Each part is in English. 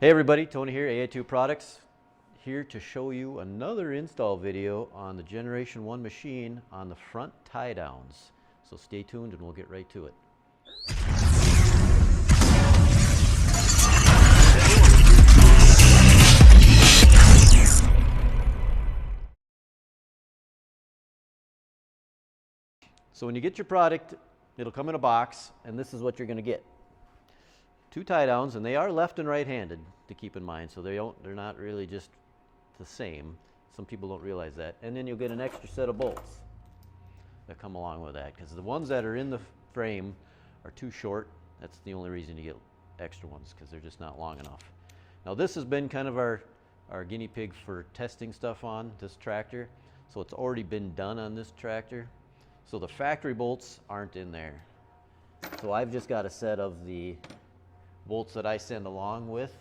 Hey everybody, Tony here, Ai2 Products, here to show you another install video on the Generation 1 machine on the front tie downs. So stay tuned and we'll get right to it. So when you get your product, it'll come in a box and this is what you're going to get. Two tie downs, and they are left and right handed to keep in mind, so they're not really just the same. Some people don't realize that. And then you'll get an extra set of bolts that come along with that, because the ones that are in the frame are too short. That's the only reason you get extra ones, because they're just not long enough. Now this has been kind of our guinea pig for testing stuff on this tractor, so it's already been done on this tractor. So the factory bolts aren't in there. So I've just got a set of the bolts that I send along with.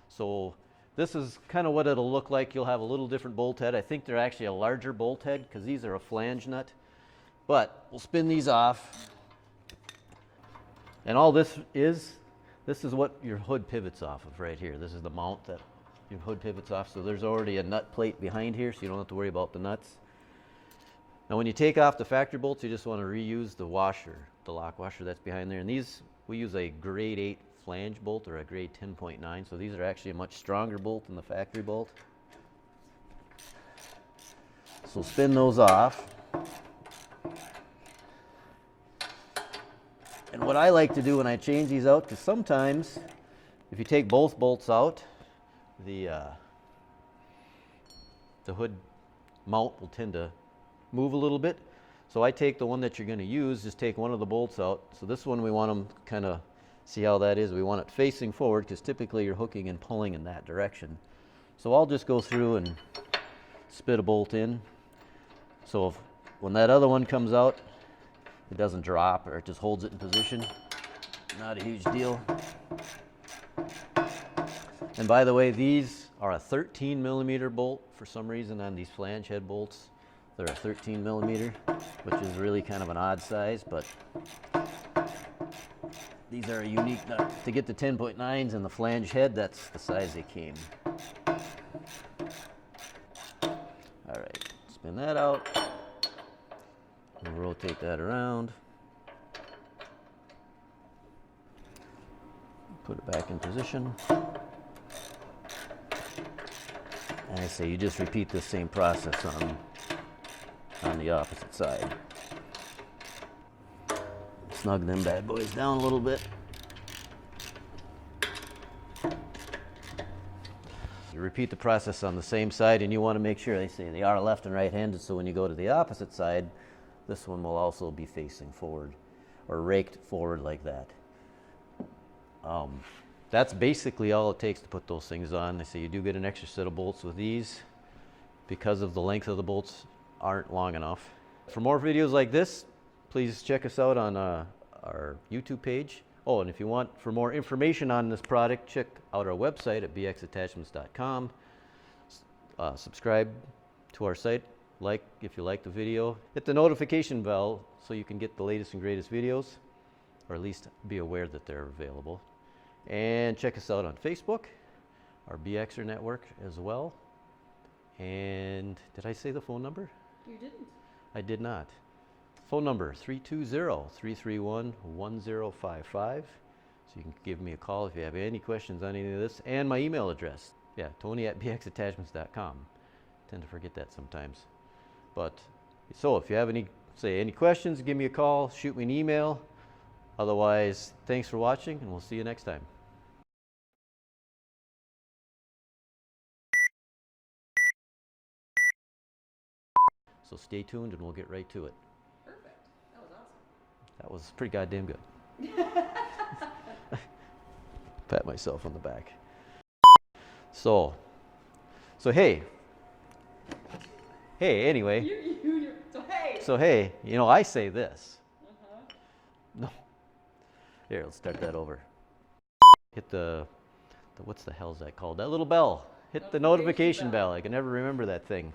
So this is kind of what it'll look like. You'll have a little different bolt head. I think they're actually a larger bolt head because these are a flange nut. But we'll spin these off. And all this is what your hood pivots off of right here. This is the mount that your hood pivots off. So there's already a nut plate behind here, so you don't have to worry about the nuts. Now when you take off the factory bolts, you just want to reuse the washer, the lock washer that's behind there. And these, we use a grade 8 flange bolt or a grade 10.9, so these are actually a much stronger bolt than the factory bolt. So spin those off. And what I like to do when I change these out, because sometimes if you take both bolts out, the hood mount will tend to move a little bit. So I take the one that you're going to use, just take one of the bolts out. So this one we want them kind of, see how that is? We want it facing forward because typically you're hooking and pulling in that direction. So I'll just go through and spit a bolt in. So when that other one comes out, it doesn't drop, or it just holds it in position. Not a huge deal. And by the way, these are a 13 millimeter bolt. For some reason on these flange head bolts, they're a 13 millimeter, which is really kind of an odd size, but these are a unique nut. To get the 10.9s and the flange head, that's the size they came. All right, spin that out. We'll rotate that around. Put it back in position. And I say you just repeat the same process on the opposite side. Snug them bad boys down a little bit. You repeat the process on the same side, and you want to make sure, they say they are left and right handed, so when you go to the opposite side, this one will also be facing forward or raked forward like that. That's basically all it takes to put those things on. They say you do get an extra set of bolts with these because of the length of the bolts aren't long enough. For more videos like this, please check us out on our YouTube page. Oh, and if you want for more information on this product, check out our website at bxattachments.com. Subscribe to our site, like if you like the video. Hit the notification bell so you can get the latest and greatest videos, or at least be aware that they're available. And check us out on Facebook, our BXer network as well. And did I say the phone number? You didn't. I did not. Phone number 320-331-1055. So you can give me a call if you have any questions on any of this. And my email address, Tony@bxattachments.com. Tend to forget that sometimes. But so if you have any questions, give me a call, shoot me an email. Otherwise, thanks for watching, and we'll see you next time. So stay tuned and we'll get right to it. Perfect. That was awesome. That was pretty goddamn good. Pat myself on the back. So hey, anyway. So hey, you know, I say this. No. Here, let's start that over. Hit the what's the hell is that called? That little bell. Hit the notification bell. I can never remember that thing.